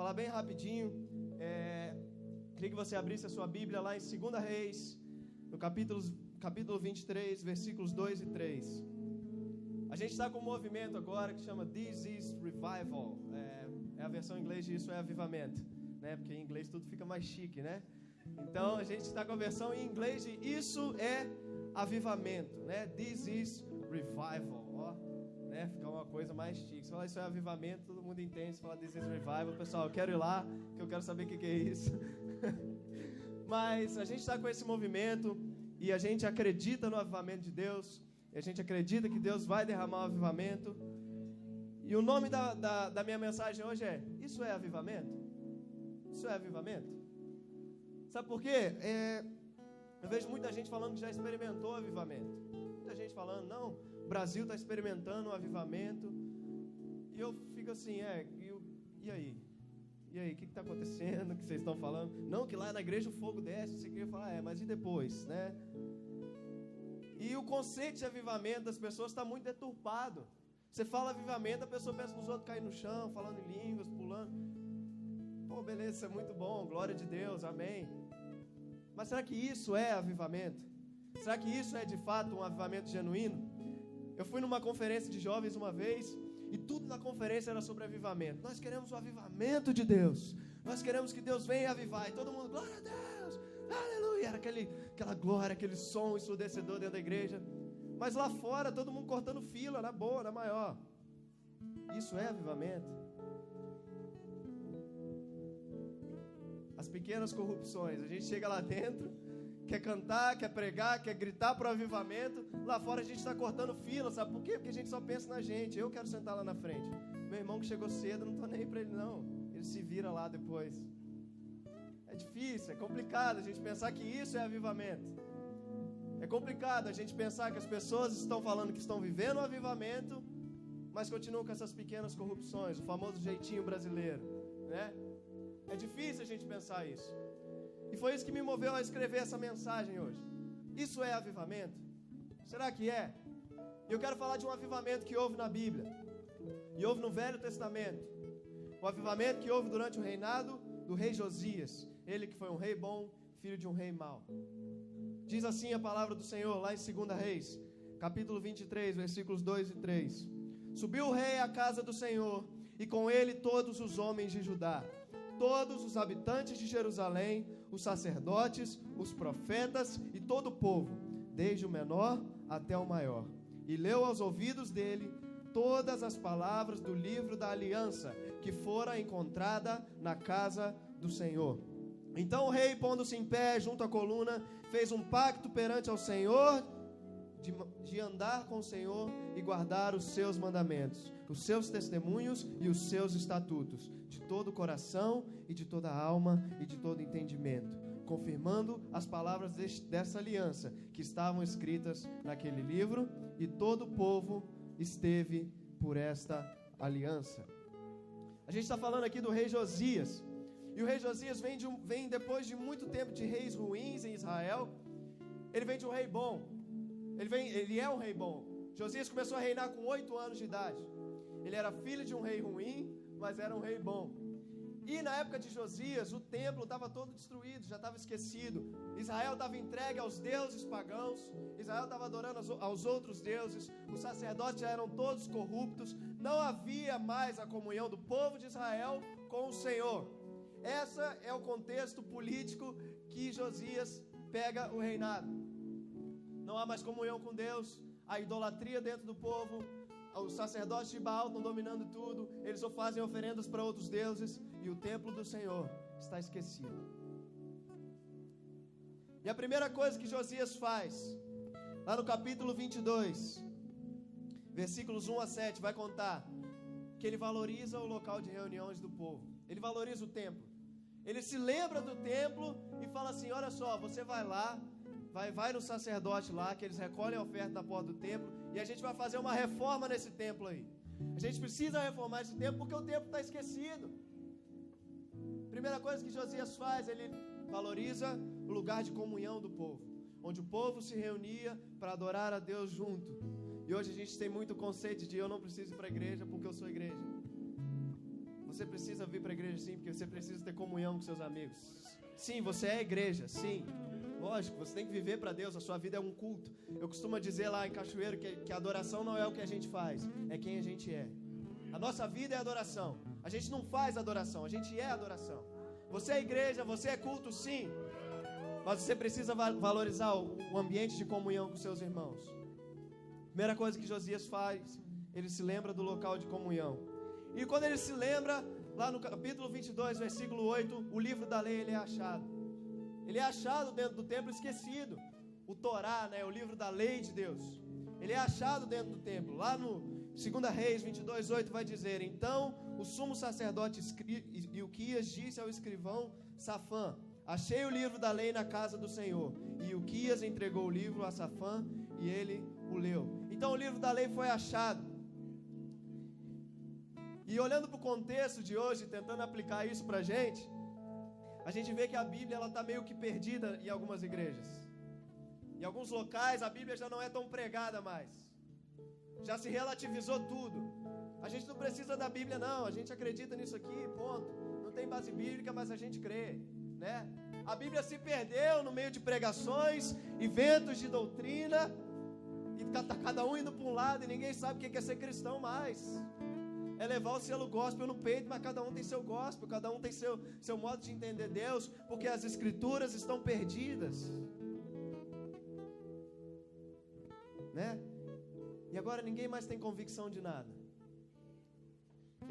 falar bem rapidinho. Queria que você abrisse a sua Bíblia lá em 2 Reis, no capítulo 23, versículos 2 e 3. A gente está com um movimento agora que chama This is Revival. É a versão em inglês de Isso é Avivamento, né? Porque em inglês tudo fica mais chique, né? Então a gente está com a versão em inglês de Isso é Avivamento, né? This is Revival, ó, né? Fica uma coisa mais chique. Se falar Isso é Avivamento, todo mundo entende. Se falar This is Revival, pessoal, eu quero ir lá, que eu quero saber o que é isso. Mas a gente está com esse movimento e a gente acredita no avivamento de Deus. E a gente acredita que Deus vai derramar o avivamento. E o nome da minha mensagem hoje é Isso é Avivamento? Isso é Avivamento? Sabe por quê? Eu vejo muita gente falando que já experimentou o avivamento. Muita gente falando, não, o Brasil está experimentando o avivamento. E eu fico assim, e aí? E aí, o que está acontecendo? O que vocês estão falando? Não, que lá na igreja o fogo desce. Você queria falar, mas e depois, né? E o conceito de avivamento das pessoas está muito deturpado. Você fala avivamento, a pessoa pensa nos outros caindo no chão, falando em línguas, pulando. Pô, beleza, isso é muito bom, glória de Deus, amém. Mas será que isso é avivamento? Será que isso é de fato um avivamento genuíno? Eu fui numa conferência de jovens uma vez e tudo na conferência era sobre avivamento. Nós queremos o avivamento de Deus. Nós queremos que Deus venha avivar. E todo mundo, glória a Deus, aleluia. Era aquela glória, aquele som ensurdecedor dentro da igreja. Mas lá fora, todo mundo cortando fila, na boa, na maior. Isso é avivamento? As pequenas corrupções. A gente chega lá dentro, quer cantar, quer pregar, quer gritar para o avivamento. Lá fora a gente está cortando fila, sabe por quê? Porque a gente só pensa na gente. Eu quero sentar lá na frente. Meu irmão que chegou cedo, não estou nem aí para ele não. Ele se vira lá depois. É difícil, é complicado a gente pensar que isso é avivamento. É complicado a gente pensar que as pessoas estão falando que estão vivendo o avivamento, mas continuam com essas pequenas corrupções, o famoso jeitinho brasileiro, né? É difícil a gente pensar isso. E foi isso que me moveu a escrever essa mensagem hoje. Isso é avivamento? Será que é? E eu quero falar de um avivamento que houve na Bíblia. E houve no Velho Testamento. O avivamento que houve durante o reinado do rei Josias. Ele que foi um rei bom, filho de um rei mau. Diz assim a palavra do Senhor lá em 2 Reis, capítulo 23, versículos 2 e 3. Subiu o rei à casa do Senhor, e com ele todos os homens de Judá, todos os habitantes de Jerusalém, os sacerdotes, os profetas e todo o povo, desde o menor até o maior. E leu aos ouvidos dele todas as palavras do livro da aliança, que fora encontrada na casa do Senhor. Então o rei, pondo-se em pé junto à coluna, fez um pacto perante ao Senhor, de andar com o Senhor e guardar os seus mandamentos, os seus testemunhos e os seus estatutos, de todo o coração e de toda a alma e de todo entendimento, confirmando as palavras dessa aliança que estavam escritas naquele livro, e todo o povo esteve por esta aliança. A gente está falando aqui do rei Josias. E o rei Josias vem depois de muito tempo de reis ruins em Israel. Ele vem de um rei bom. Ele é um rei bom. Josias começou a reinar com 8 anos de idade. Ele era filho de um rei ruim, mas era um rei bom. E na época de Josias, o templo estava todo destruído, já estava esquecido. Israel estava entregue aos deuses pagãos. Israel estava adorando aos outros deuses. Os sacerdotes já eram todos corruptos. Não havia mais a comunhão do povo de Israel com o Senhor. Esse é o contexto político que Josias pega o reinado. Não há mais comunhão com Deus, a idolatria dentro do povo, os sacerdotes de Baal estão dominando tudo, eles só fazem oferendas para outros deuses, e o templo do Senhor está esquecido. E a primeira coisa que Josias faz, lá no capítulo 22, versículos 1 a 7, vai contar que ele valoriza o local de reuniões do povo. Ele valoriza o templo. Ele se lembra do templo e fala assim, olha só, você vai lá, vai no sacerdote lá, que eles recolhem a oferta na porta do templo, e a gente vai fazer uma reforma nesse templo aí. A gente precisa reformar esse templo porque o templo está esquecido. Primeira coisa que Josias faz, ele valoriza o lugar de comunhão do povo, onde o povo se reunia para adorar a Deus junto. E hoje a gente tem muito conceito de eu não preciso ir para a igreja porque eu sou igreja. Você precisa vir para a igreja sim, porque você precisa ter comunhão com seus amigos. Sim, você é igreja, sim. Lógico, você tem que viver para Deus, a sua vida é um culto. Eu costumo dizer lá em Cachoeiro que a adoração não é o que a gente faz, é quem a gente é. A nossa vida é adoração. A gente não faz adoração, a gente é adoração. Você é igreja, você é culto, sim. Mas você precisa valorizar o ambiente de comunhão com seus irmãos. Primeira coisa que Josias faz, ele se lembra do local de comunhão. E quando ele se lembra, lá no capítulo 22, versículo 8, o livro da lei ele é achado. Ele é achado dentro do templo esquecido. O Torá, né, o livro da lei de Deus. Ele é achado dentro do templo. Lá no 2 Reis 22, 8 vai dizer: então o sumo sacerdote Ilquias disse ao escrivão Safã: achei o livro da lei na casa do Senhor. E Ilquias entregou o livro a Safã e ele o leu. Então o livro da lei foi achado. E olhando para o contexto de hoje, tentando aplicar isso para a gente vê que a Bíblia está meio que perdida em algumas igrejas. Em alguns locais a Bíblia já não é tão pregada mais. Já se relativizou tudo. A gente não precisa da Bíblia não, a gente acredita nisso aqui, ponto. Não tem base bíblica, mas a gente crê, né? A Bíblia se perdeu no meio de pregações, eventos de doutrina, e está cada um indo para um lado e ninguém sabe o que é ser cristão mais. É levar o selo gospel no peito, mas cada um tem seu gospel, cada um tem seu modo de entender Deus, porque as escrituras estão perdidas, né? E agora ninguém mais tem convicção de nada.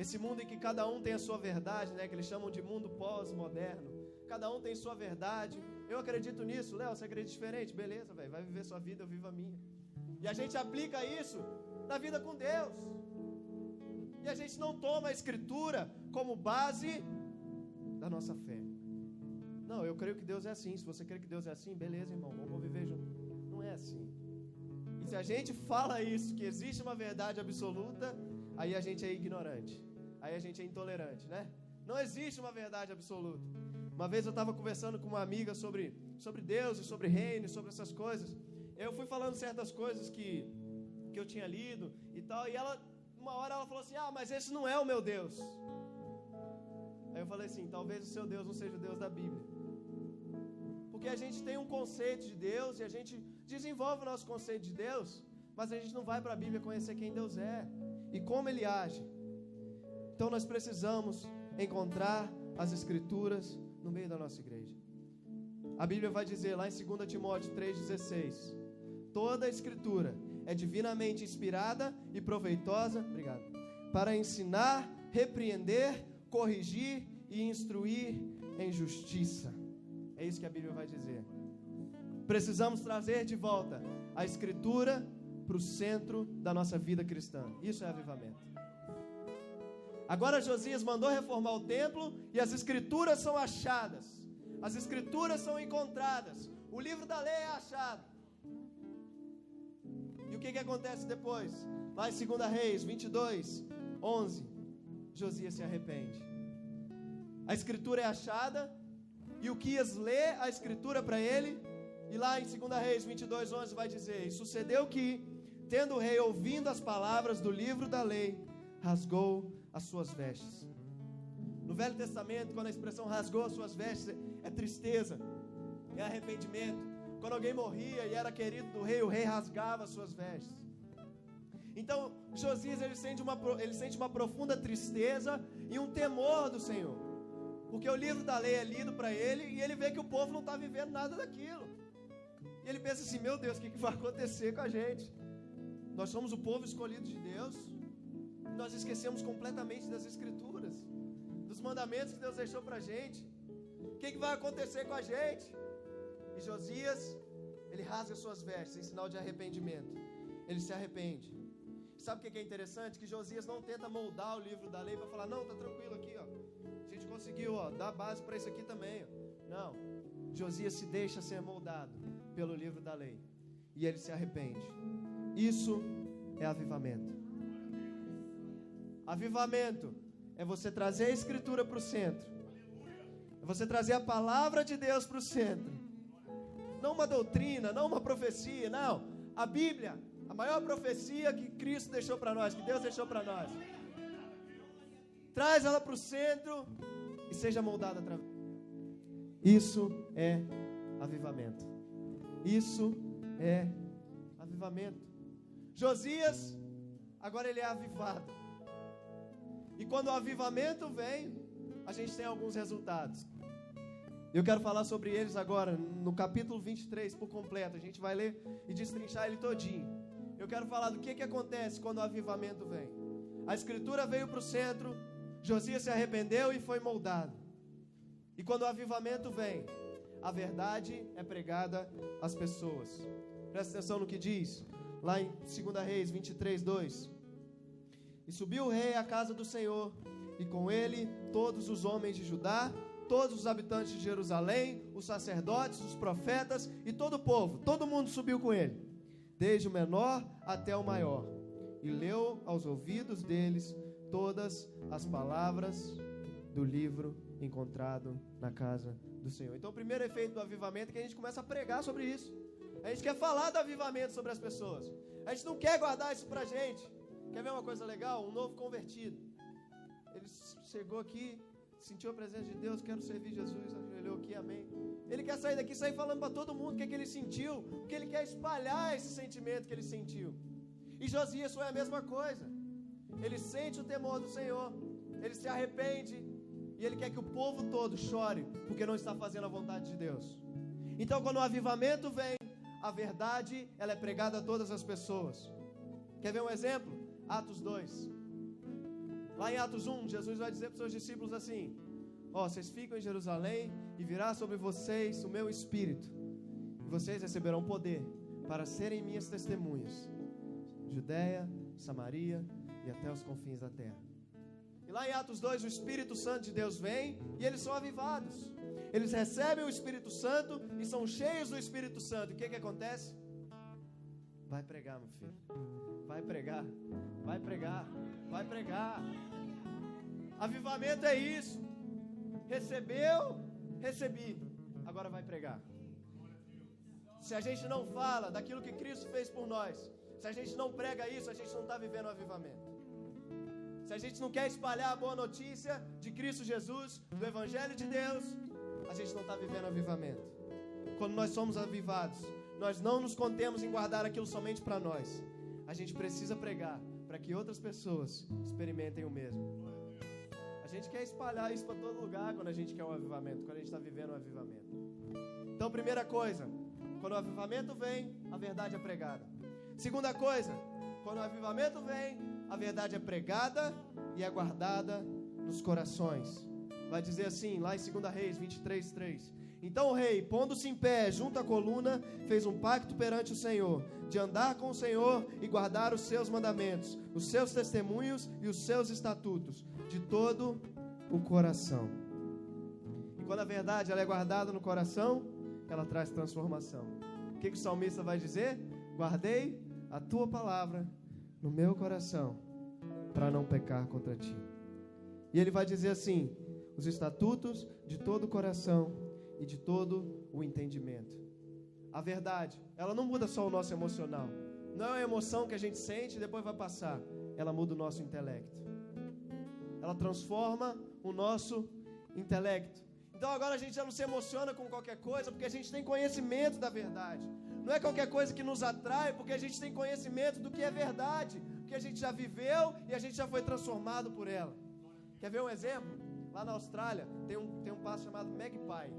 Esse mundo em que cada um tem a sua verdade, né, que eles chamam de mundo pós-moderno. Cada um tem sua verdade. Eu acredito nisso. Léo, você acredita diferente? Beleza, velho, vai viver sua vida, eu vivo a minha. E a gente aplica isso na vida com Deus. E a gente não toma a escritura como base da nossa fé. Não, eu creio que Deus é assim. Se você crê que Deus é assim, beleza, irmão, vamos viver junto. Não é assim. E se a gente fala isso, que existe uma verdade absoluta, aí a gente é ignorante. Aí a gente é intolerante, né? Não existe uma verdade absoluta. Uma vez eu estava conversando com uma amiga sobre Deus e sobre reino, sobre essas coisas. Eu fui falando certas coisas que eu tinha lido e tal, e uma hora ela falou assim: mas esse não é o meu Deus. Aí eu falei assim: talvez o seu Deus não seja o Deus da Bíblia. Porque a gente tem um conceito de Deus e a gente desenvolve o nosso conceito de Deus, mas a gente não vai para a Bíblia conhecer quem Deus é e como Ele age. Então nós precisamos encontrar as Escrituras no meio da nossa igreja. A Bíblia vai dizer lá em 2 Timóteo 3,16: toda a Escritura é divinamente inspirada e proveitosa, para ensinar, repreender, corrigir e instruir em justiça. É isso que a Bíblia vai dizer. Precisamos trazer de volta a Escritura para o centro da nossa vida cristã. Isso é avivamento. Agora Josias mandou reformar o templo e as Escrituras são achadas. As Escrituras são encontradas. O livro da lei é achado. E o que acontece depois? Lá em 2 Reis 22, 11, Josias se arrepende. A Escritura é achada e Ilquias lê a Escritura para ele. E lá em 2 Reis 22, 11 vai dizer: e sucedeu que, tendo o rei ouvindo as palavras do livro da lei, rasgou as suas vestes. No Velho Testamento, quando a expressão rasgou as suas vestes, é tristeza, é arrependimento. Quando alguém morria e era querido do rei, o rei rasgava as suas vestes. Então Josias ele sente uma profunda tristeza e um temor do Senhor, porque o livro da lei é lido para ele e ele vê que o povo não está vivendo nada daquilo. E ele pensa assim: meu Deus, o que vai acontecer com a gente? Nós somos o povo escolhido de Deus, nós esquecemos completamente das Escrituras, dos mandamentos que Deus deixou para a gente. O que vai acontecer com a gente? E Josias, ele rasga suas vestes em sinal de arrependimento. Ele se arrepende. Sabe o que é interessante? Que Josias não tenta moldar o livro da lei para falar: não, tá tranquilo aqui, ó, a gente conseguiu, ó, dar base para isso aqui também, ó. Não, Josias se deixa ser moldado pelo livro da lei e ele se arrepende. Isso é avivamento. Avivamento é você trazer a Escritura para o centro, é você trazer a palavra de Deus para o centro. Não uma doutrina, não uma profecia, não. A Bíblia, a maior profecia que Cristo deixou para nós, que Deus deixou para nós. traz ela para o centro e seja moldada através. Isso é avivamento. Isso é avivamento. Josias, agora ele é avivado. E quando o avivamento vem, a gente tem alguns resultados. Eu quero falar sobre eles agora, no capítulo 23, por completo. A gente vai ler e destrinchar ele todinho. Eu quero falar do que acontece quando o avivamento vem. A escritura veio para o centro, Josias se arrependeu e foi moldado. E quando o avivamento vem, a verdade é pregada às pessoas. Presta atenção no que diz, lá em 2 Reis 23, 2. E subiu o rei à casa do Senhor, e com ele todos os homens de Judá, todos os habitantes de Jerusalém, os sacerdotes, os profetas e todo o povo. Todo mundo subiu com ele, desde o menor até o maior, e leu aos ouvidos deles todas as palavras do livro encontrado na casa do Senhor. Então o primeiro efeito do avivamento é que a gente começa a pregar sobre isso. A gente quer falar do avivamento sobre as pessoas. A gente não quer guardar isso pra gente. Quer ver uma coisa legal? Um novo convertido. Ele chegou aqui, sentiu a presença de Deus, quero servir Jesus, ajoelhou aqui, amém. Ele quer sair daqui, sair falando para todo mundo o que ele sentiu, porque ele quer espalhar esse sentimento que ele sentiu. E Josias foi a mesma coisa. Ele sente o temor do Senhor, ele se arrepende, e ele quer que o povo todo chore, porque não está fazendo a vontade de Deus. Então quando o avivamento vem, a verdade, ela é pregada a todas as pessoas. Quer ver um exemplo? Atos 2. Lá em Atos 1, Jesus vai dizer para os seus discípulos assim: vocês ficam em Jerusalém e virá sobre vocês o meu Espírito, e vocês receberão poder para serem minhas testemunhas, Judeia, Samaria e até os confins da terra. E lá em Atos 2, o Espírito Santo de Deus vem e eles são avivados. Eles recebem o Espírito Santo e são cheios do Espírito Santo. E o que acontece? Vai pregar, meu filho. Vai pregar. Vai pregar. Vai pregar. Avivamento é isso. Recebeu, recebi. Agora vai pregar. Se a gente não fala daquilo que Cristo fez por nós, se a gente não prega isso, a gente não está vivendo o avivamento. Se a gente não quer espalhar a boa notícia de Cristo Jesus, do Evangelho de Deus, a gente não está vivendo o avivamento. Quando nós somos avivados, nós não nos contemos em guardar aquilo somente para nós. A gente precisa pregar para que outras pessoas experimentem o mesmo. A gente quer espalhar isso para todo lugar quando a gente quer um avivamento, quando a gente está vivendo um avivamento. Então, primeira coisa, quando o avivamento vem, a verdade é pregada. Segunda coisa, quando o avivamento vem, a verdade é pregada e é guardada nos corações. Vai dizer assim, lá em 2 Reis 23, 3. Então o rei, pondo-se em pé junto à coluna, fez um pacto perante o Senhor, de andar com o Senhor e guardar os seus mandamentos, os seus testemunhos e os seus estatutos, de todo o coração. E quando a verdade ela é guardada no coração, ela traz transformação. O que o salmista vai dizer? Guardei a tua palavra no meu coração, para não pecar contra ti. E ele vai dizer assim, os estatutos de todo o coração e de todo o entendimento. A verdade, ela não muda só o nosso emocional. Não é uma emoção que a gente sente e depois vai passar. Ela muda o nosso intelecto. Ela transforma o nosso intelecto. Então agora a gente já não se emociona com qualquer coisa, porque a gente tem conhecimento da verdade. Não é qualquer coisa que nos atrai, porque a gente tem conhecimento do que é verdade, porque a gente já viveu e a gente já foi transformado por ela. Quer ver um exemplo? Lá na Austrália tem um pássaro chamado magpie.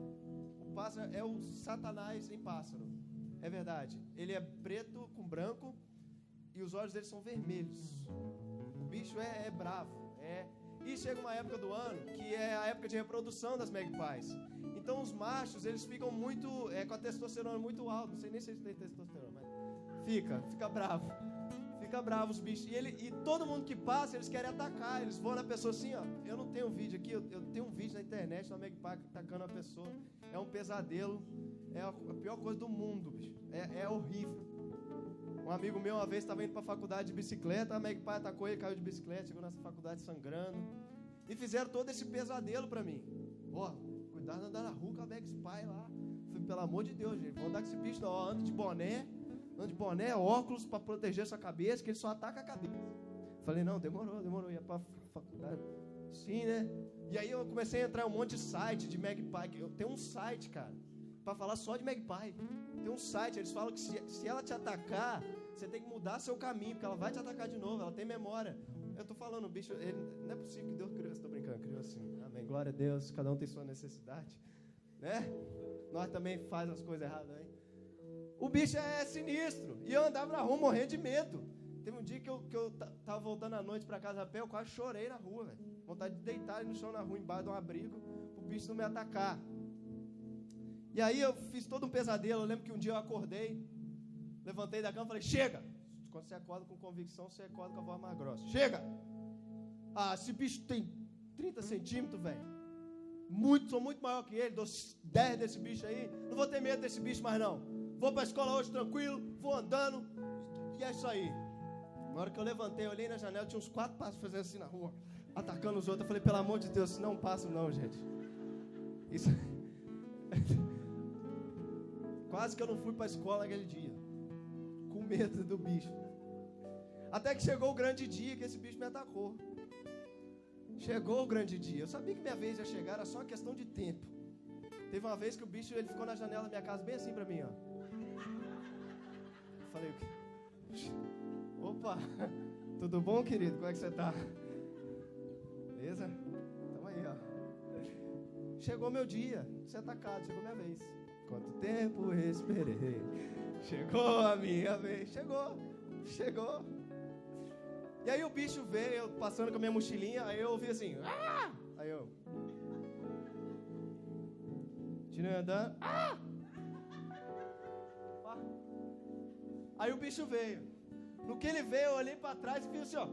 O pássaro é o Satanás em pássaro. É verdade. Ele é preto com branco e os olhos dele são vermelhos. O bicho é bravo. E chega uma época do ano que é a época de reprodução das magpies. Então os machos, eles ficam muito com a testosterona muito alta. Não sei nem se eles têm testosterona, mas fica bravo. Fica bravo os bichos. E todo mundo que passa, eles querem atacar. Eles vão na pessoa assim, ó. Eu não tenho vídeo aqui, eu tenho um vídeo na internet de uma magpie atacando a pessoa. É um pesadelo. É a pior coisa do mundo, bicho. É horrível. Um amigo meu uma vez estava indo para a faculdade de bicicleta, a magpie atacou ele, caiu de bicicleta, chegou nessa faculdade sangrando. E fizeram todo esse pesadelo para mim. Cuidado de andar na rua com a magpie lá. Falei, pelo amor de Deus, gente, vou andar com esse bicho, não. Anda de boné, óculos para proteger sua cabeça, que ele só ataca a cabeça. Falei, não, demorou, ia para a faculdade. Sim, né? E aí eu comecei a entrar em um monte de site de Magpie. Eu tenho um site, cara, para falar só de Magpie. Tem um site, eles falam que se ela te atacar, você tem que mudar seu caminho, porque ela vai te atacar de novo, ela tem memória. Eu tô falando, o bicho, não é possível que Deus criou, estou brincando, criou assim. Amém, glória a Deus, cada um tem sua necessidade, né? Nós também faz as coisas erradas, hein? O bicho é sinistro, e eu andava na rua morrendo de medo. Teve um dia que eu tava voltando à noite para casa a pé, eu quase chorei na rua, velho. Vontade de deitar no chão na rua, embaixo de um abrigo, pro bicho não me atacar. E aí eu fiz todo um pesadelo. Eu lembro que um dia eu acordei, levantei da cama e falei, chega! Quando você acorda com convicção, você acorda com a voz mais grossa. Chega! Ah, esse bicho tem 30 centímetros, velho. Sou muito maior que ele, dou 10 desse bicho aí. Não vou ter medo desse bicho mais não. Vou pra escola hoje tranquilo, vou andando. E é isso aí. Na hora que eu levantei, eu olhei na janela, tinha uns 4 passos fazendo assim na rua, atacando os outros. Eu falei, pelo amor de Deus, não passo não, gente. Isso... Quase que eu não fui para a escola aquele dia, com medo do bicho. Até que chegou o grande dia que esse bicho me atacou. Chegou o grande dia. Eu sabia que minha vez ia chegar, era só uma questão de tempo. Teve uma vez que o bicho ele ficou na janela da minha casa, bem assim para mim, ó. Eu falei, opa, tudo bom, querido? Como é que você tá? Beleza? Tamo aí, ó. Chegou meu dia de ser atacado, chegou minha vez. Quanto tempo esperei, chegou a minha vez, chegou. E aí o bicho veio, eu passando com a minha mochilinha, aí eu ouvi assim, ah! Aí eu, continuei andando, ah! Aí o bicho veio. No que ele veio, eu olhei pra trás e fiz assim, ó,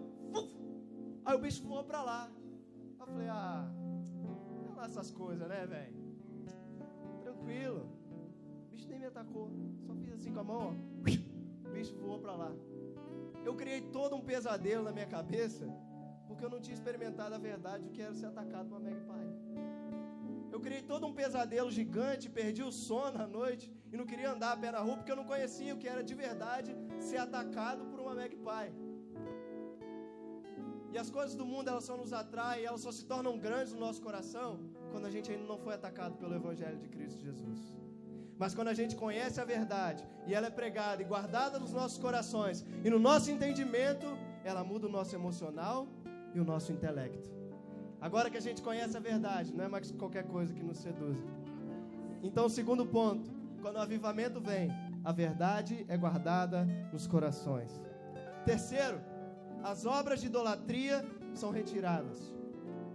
aí o bicho voou pra lá. Eu falei, não é essas coisas, né, velho? Tranquilo. O bicho nem me atacou, só fiz assim com a mão, ó. O bicho voou pra lá. Eu criei todo um pesadelo na minha cabeça, porque eu não tinha experimentado a verdade do que era ser atacado por uma Magpie. Eu criei todo um pesadelo gigante, perdi o sono à noite e não queria andar a pé na rua, porque eu não conhecia o que era de verdade ser atacado por uma Magpie. E as coisas do mundo, elas só nos atraem, elas só se tornam grandes no nosso coração quando a gente ainda não foi atacado pelo Evangelho de Cristo Jesus. Mas quando a gente conhece a verdade e ela é pregada e guardada nos nossos corações e no nosso entendimento, ela muda o nosso emocional e o nosso intelecto. Agora que a gente conhece a verdade, não é mais qualquer coisa que nos seduza. Então, o segundo ponto, quando o avivamento vem, a verdade é guardada nos corações. Terceiro, as obras de idolatria são retiradas.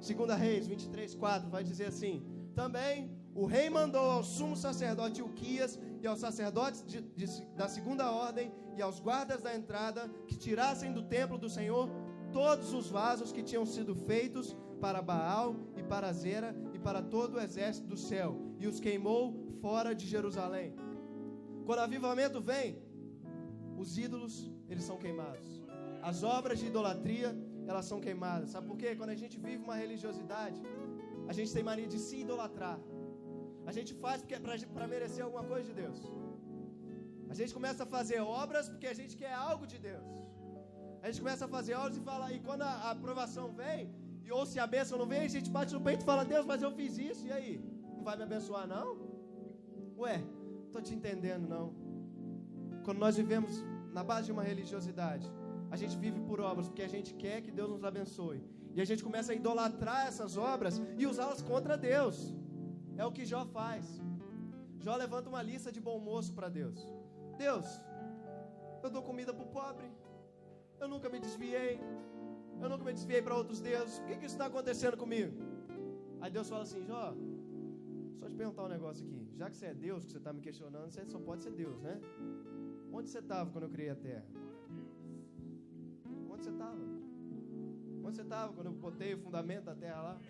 2 Reis 23:4 vai dizer assim: também o rei mandou ao sumo sacerdote Ilquias e aos sacerdotes da segunda ordem e aos guardas da entrada que tirassem do templo do Senhor todos os vasos que tinham sido feitos para Baal e para Azera e para todo o exército do céu, e os queimou fora de Jerusalém. Quando o avivamento vem, os ídolos, eles são queimados. As obras de idolatria, elas são queimadas. Sabe por quê? Quando a gente vive uma religiosidade, a gente tem mania de se idolatrar. A gente faz porque é para merecer alguma coisa de Deus. A gente começa a fazer obras porque a gente quer algo de Deus. A gente começa a fazer obras e fala, e quando a aprovação vem, ou se a bênção não vem, a gente bate no peito e fala, Deus, mas eu fiz isso, e aí? Não vai me abençoar não? Ué, não estou te entendendo não. Quando nós vivemos na base de uma religiosidade, a gente vive por obras porque a gente quer que Deus nos abençoe. E a gente começa a idolatrar essas obras e usá-las contra Deus. É o que Jó faz. Jó levanta uma lista de bom moço para Deus. Deus, eu dou comida para o pobre. Eu nunca me desviei. Eu nunca me desviei para outros deuses. Por que isso está acontecendo comigo? Aí Deus fala assim, Jó, só te perguntar um negócio aqui. Já que você é Deus, que você está me questionando, você só pode ser Deus, né? Onde você estava quando eu criei a terra? Onde você estava? Onde você estava quando eu botei o fundamento da terra lá?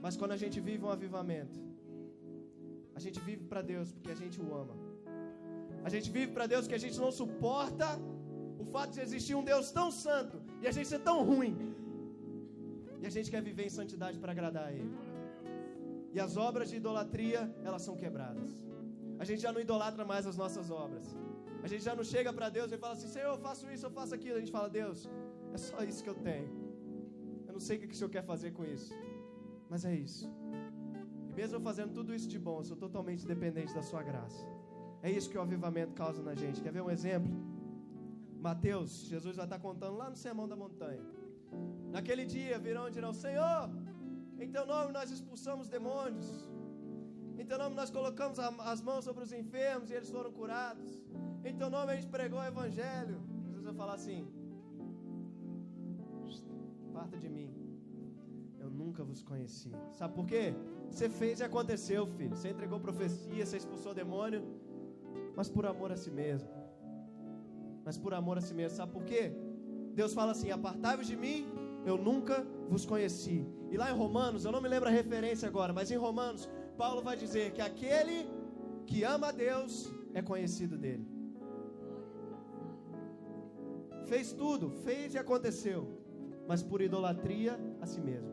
Mas quando a gente vive um avivamento, a gente vive para Deus porque a gente o ama. A gente vive para Deus porque a gente não suporta o fato de existir um Deus tão santo e a gente ser tão ruim. E a gente quer viver em santidade para agradar a Ele. E as obras de idolatria, elas são quebradas. A gente já não idolatra mais as nossas obras. A gente já não chega para Deus e fala assim, Senhor, eu faço isso, eu faço aquilo. A gente fala, Deus, é só isso que eu tenho. Eu não sei o que o Senhor quer fazer com isso. Mas é isso. E mesmo eu fazendo tudo isso de bom, eu sou totalmente dependente da sua graça. É isso que o avivamento causa na gente. Quer ver um exemplo? Mateus, Jesus vai estar contando lá no Sermão da Montanha. Naquele dia virão e dirão: Senhor, em teu nome nós expulsamos demônios, em teu nome nós colocamos as mãos sobre os enfermos e eles foram curados, em teu nome a gente pregou o evangelho. Jesus vai falar assim: parta de mim, eu nunca vos conheci. Sabe por quê? Você fez e aconteceu, filho. Você entregou profecia, você expulsou demônio, mas por amor a si mesmo. Mas por amor a si mesmo. Sabe por quê? Deus fala assim: apartai-vos de mim, eu nunca vos conheci. E lá em Romanos, eu não me lembro a referência agora, mas em Romanos, Paulo vai dizer que aquele que ama a Deus é conhecido dele. Fez tudo, fez e aconteceu, mas por idolatria a si mesmo,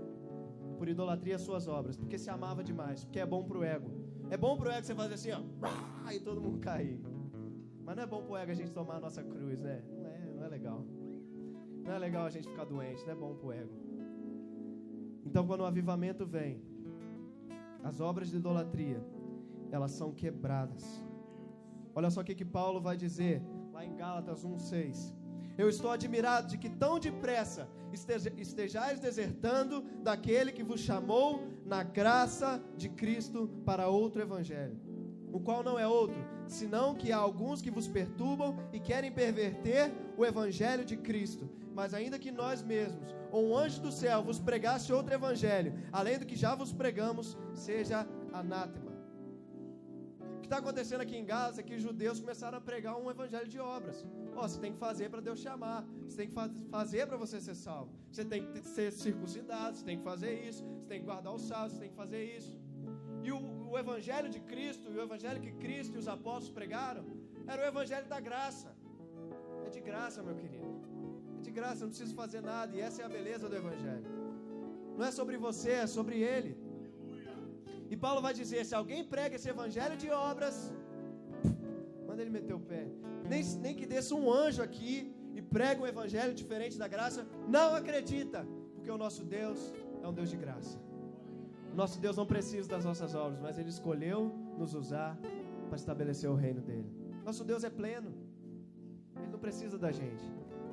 por idolatria às suas obras, porque se amava demais, porque é bom pro ego. É bom pro ego você fazer assim, ó, e todo mundo cair. Mas não é bom pro ego a gente tomar a nossa cruz, né? Não é legal. Não é legal a gente ficar doente, não é bom pro ego. Então, quando o avivamento vem, as obras de idolatria, elas são quebradas. Olha só o que Paulo vai dizer lá em Gálatas 1:6. Eu estou admirado de que tão depressa estejais desertando daquele que vos chamou na graça de Cristo para outro evangelho, o qual não é outro, senão que há alguns que vos perturbam e querem perverter o evangelho de Cristo. Mas ainda que nós mesmos, ou um anjo do céu, vos pregasse outro evangelho, além do que já vos pregamos, seja anátema. O que está acontecendo aqui em Gaza é que os judeus começaram a pregar um evangelho de obras. Você tem que fazer para Deus chamar, você tem que fazer para você ser salvo, você tem que ser circuncidado, você tem que fazer isso, você tem que guardar o sábado, você tem que fazer isso. E o evangelho de Cristo, e o evangelho que Cristo e os apóstolos pregaram, era o evangelho da graça. É de graça, meu querido. É de graça, não preciso fazer nada. E essa é a beleza do evangelho. Não é sobre você, é sobre Ele. E Paulo vai dizer: se alguém prega esse evangelho de obras, manda ele meter o pé. Nem que desça um anjo aqui e prega um evangelho diferente da graça, não acredita, porque o nosso Deus é um Deus de graça. O nosso Deus não precisa das nossas obras, mas Ele escolheu nos usar para estabelecer o reino dEle. Nosso Deus é pleno, Ele não precisa da gente,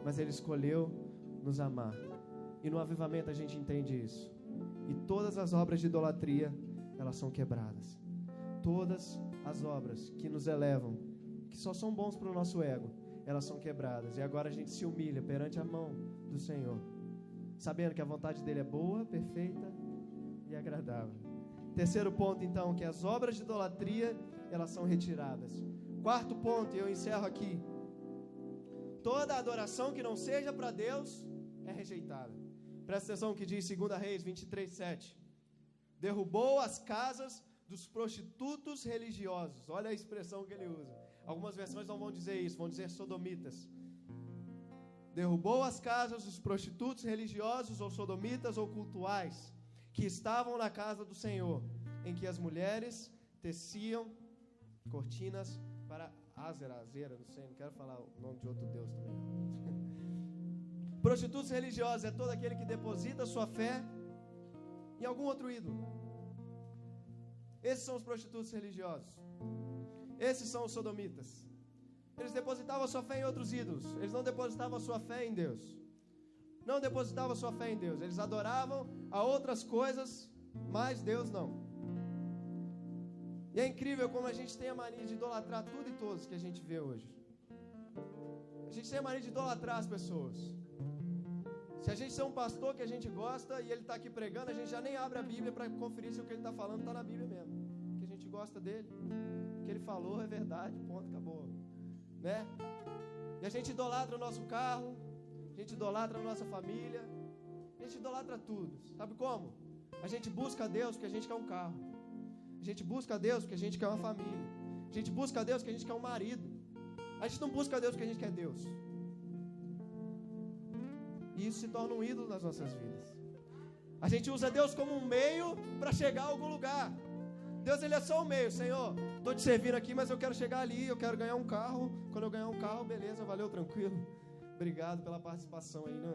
mas Ele escolheu nos amar. E no avivamento a gente entende isso. E todas as obras de idolatria, elas são quebradas. Todas as obras que nos elevam, que só são bons para o nosso ego, elas são quebradas. E agora a gente se humilha perante a mão do Senhor, sabendo que a vontade dEle é boa, perfeita e agradável. Terceiro ponto, então, que as obras de idolatria, elas são retiradas. Quarto ponto, e eu encerro aqui: toda adoração que não seja para Deus é rejeitada. Presta atenção no que diz 2 Reis 23:7. Derrubou as casas dos prostitutos religiosos. Olha a expressão que ele usa. Algumas versões não vão dizer isso, vão dizer sodomitas. Derrubou as casas dos prostitutos religiosos, ou sodomitas, ou cultuais, que estavam na casa do Senhor, em que as mulheres teciam cortinas para Azera, não sei, não quero falar o nome de outro Deus também. Prostitutos religiosos é todo aquele que deposita sua fé em algum outro ídolo. Esses são os prostitutos religiosos. Esses são os sodomitas. Eles depositavam sua fé em outros ídolos. Eles não depositavam sua fé em Deus. Não depositavam sua fé em Deus. Eles adoravam a outras coisas, mas Deus não. E é incrível como a gente tem a mania de idolatrar tudo e todos que a gente vê hoje. A gente tem a mania de idolatrar as pessoas. Se a gente é um pastor que a gente gosta e ele está aqui pregando, a gente já nem abre a Bíblia para conferir se o que ele está falando está na Bíblia mesmo. Que a gente gosta dele. O que ele falou é verdade, ponto, acabou. Né? E a gente idolatra o nosso carro, a gente idolatra a nossa família, a gente idolatra tudo. Sabe como? A gente busca a Deus porque a gente quer um carro. A gente busca a Deus porque a gente quer uma família. A gente busca a Deus porque a gente quer um marido. A gente não busca a Deus porque a gente quer Deus. E isso se torna um ídolo nas nossas vidas. A gente usa Deus como um meio para chegar a algum lugar. Deus, Ele é só um meio. Senhor, estou te servindo aqui, mas eu quero chegar ali, eu quero ganhar um carro. Quando eu ganhar um carro, beleza, valeu, tranquilo. Obrigado pela participação aí, né?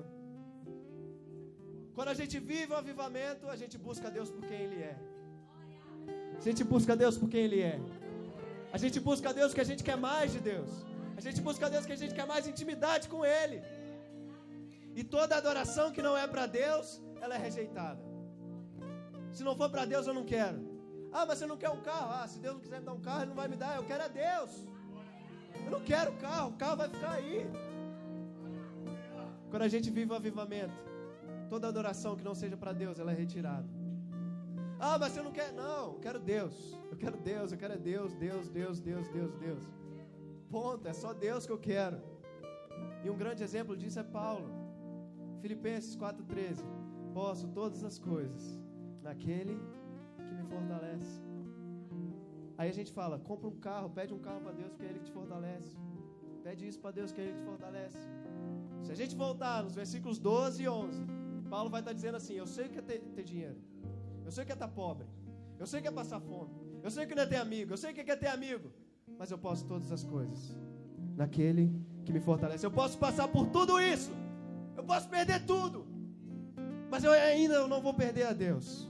Quando a gente vive o avivamento, a gente busca Deus por quem Ele é. A gente busca Deus por quem Ele é. A gente busca Deus porque a gente quer mais de Deus. A gente busca Deus porque a gente quer mais intimidade com Ele. E toda adoração que não é para Deus, ela é rejeitada. Se não for para Deus, eu não quero. Ah, mas você não quer um carro? Ah, se Deus não quiser me dar um carro, Ele não vai me dar. Eu quero é Deus. Eu não quero o carro vai ficar aí. Quando a gente vive o avivamento, toda adoração que não seja para Deus, ela é retirada. Ah, mas você não quer? Não, eu quero Deus. Eu quero Deus, eu quero é Deus, Deus, Deus, Deus, Deus, Deus. Ponto, é só Deus que eu quero. E um grande exemplo disso é Paulo. Filipenses 4,13. Posso todas as coisas naquele que me fortalece. Aí a gente fala, compra um carro, pede um carro para Deus, porque é Ele que te fortalece. Pede isso para Deus, que é Ele que te fortalece. Se a gente voltar nos versículos 12 e 11, Paulo vai estar dizendo assim, eu sei que é ter dinheiro, eu sei que é estar pobre, eu sei que é passar fome, eu sei que não é ter amigo, eu sei que é ter amigo, mas eu posso todas as coisas naquele que me fortalece. Eu posso passar por tudo isso, eu posso perder tudo, mas eu ainda não vou perder a Deus.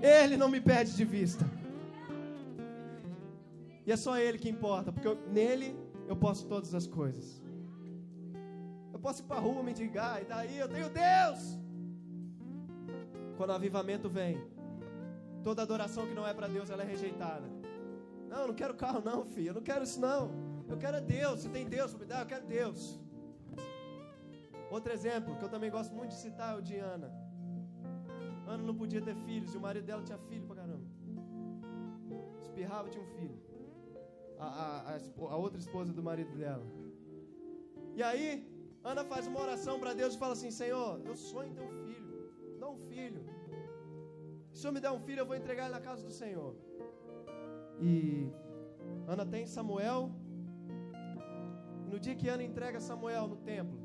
Ele não me perde de vista. E é só Ele que importa, porque nele eu posso todas as coisas. Eu posso ir para a rua, mendigar, e daí eu tenho Deus. Quando o avivamento vem, toda adoração que não é para Deus, ela é rejeitada. Não, eu não quero carro não, filho, eu não quero isso não. Eu quero é Deus, se tem Deus para me dar, eu quero Deus. Outro exemplo, que eu também gosto muito de citar, é o de Ana. Ana não podia ter filhos, e o marido dela tinha filho pra caramba. Espirrava, tinha um filho. A outra esposa do marido dela. E aí, Ana faz uma oração para Deus e fala assim, Senhor, eu sonho em ter um filho, dá um filho. Se o Senhor me der um filho, eu vou entregar ele na casa do Senhor. E Ana tem Samuel. No dia que Ana entrega Samuel no templo,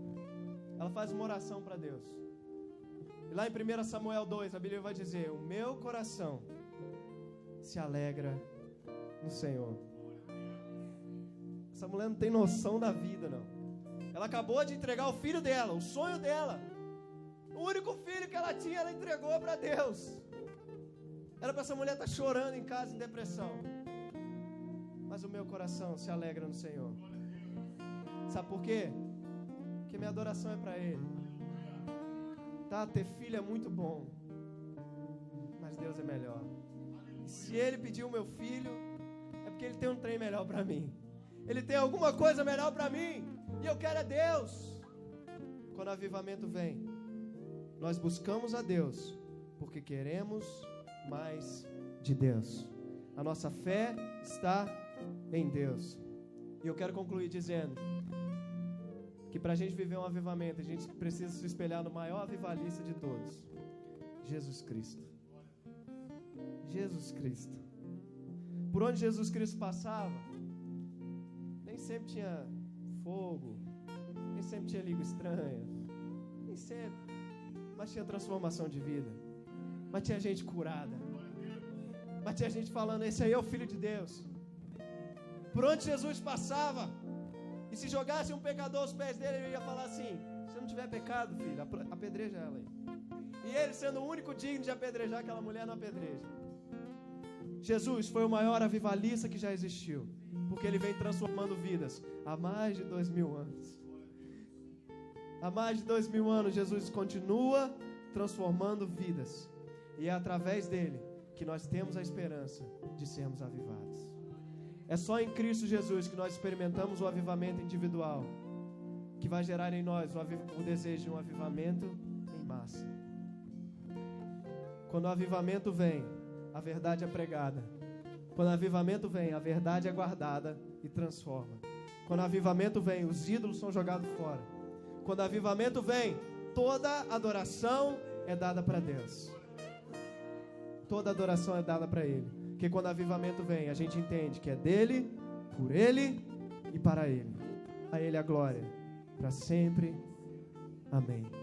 ela faz uma oração para Deus. E lá em 1 Samuel 2, a Bíblia vai dizer, o meu coração se alegra no Senhor. Essa mulher não tem noção da vida, não. Ela acabou de entregar o filho dela, o sonho dela. O único filho que ela tinha, ela entregou para Deus. Era para essa mulher estar chorando em casa, em depressão. Mas o meu coração se alegra no Senhor. Sabe por quê? Porque minha adoração é para Ele. Tá, ter filho é muito bom, mas Deus é melhor. E se Ele pediu o meu filho, é porque Ele tem um trem melhor para mim. Ele tem alguma coisa melhor para mim. E eu quero é Deus. Quando o avivamento vem, nós buscamos a Deus porque queremos mais de Deus. A nossa fé está em Deus. E eu quero concluir dizendo que para a gente viver um avivamento, a gente precisa se espelhar no maior avivalista de todos, Jesus Cristo. Jesus Cristo. Por onde Jesus Cristo passava, nem sempre tinha fogo, nem sempre tinha língua estranha, nem sempre, mas tinha transformação de vida, mas tinha gente curada, mas tinha gente falando, esse aí é o Filho de Deus. Por onde Jesus passava, e se jogasse um pecador aos pés dele, ele ia falar assim, se não tiver pecado, filho, apedreja ela aí. E ele, sendo o único digno de apedrejar aquela mulher, não apedreja. Jesus foi o maior avivalista que já existiu, porque ele vem transformando vidas há mais de 2000 anos. Há mais de 2000 anos, Jesus continua transformando vidas, e é através dele que nós temos a esperança de sermos avivados. É só em Cristo Jesus que nós experimentamos o avivamento individual, que vai gerar em nós o desejo de um avivamento em massa. Quando o avivamento vem, a verdade é pregada. Quando o avivamento vem, a verdade é guardada e transforma. Quando o avivamento vem, os ídolos são jogados fora. Quando o avivamento vem, toda adoração é dada para Deus. Toda adoração é dada para Ele. Porque quando o avivamento vem, a gente entende que é dele, por Ele e para Ele. A Ele a glória, para sempre. Amém.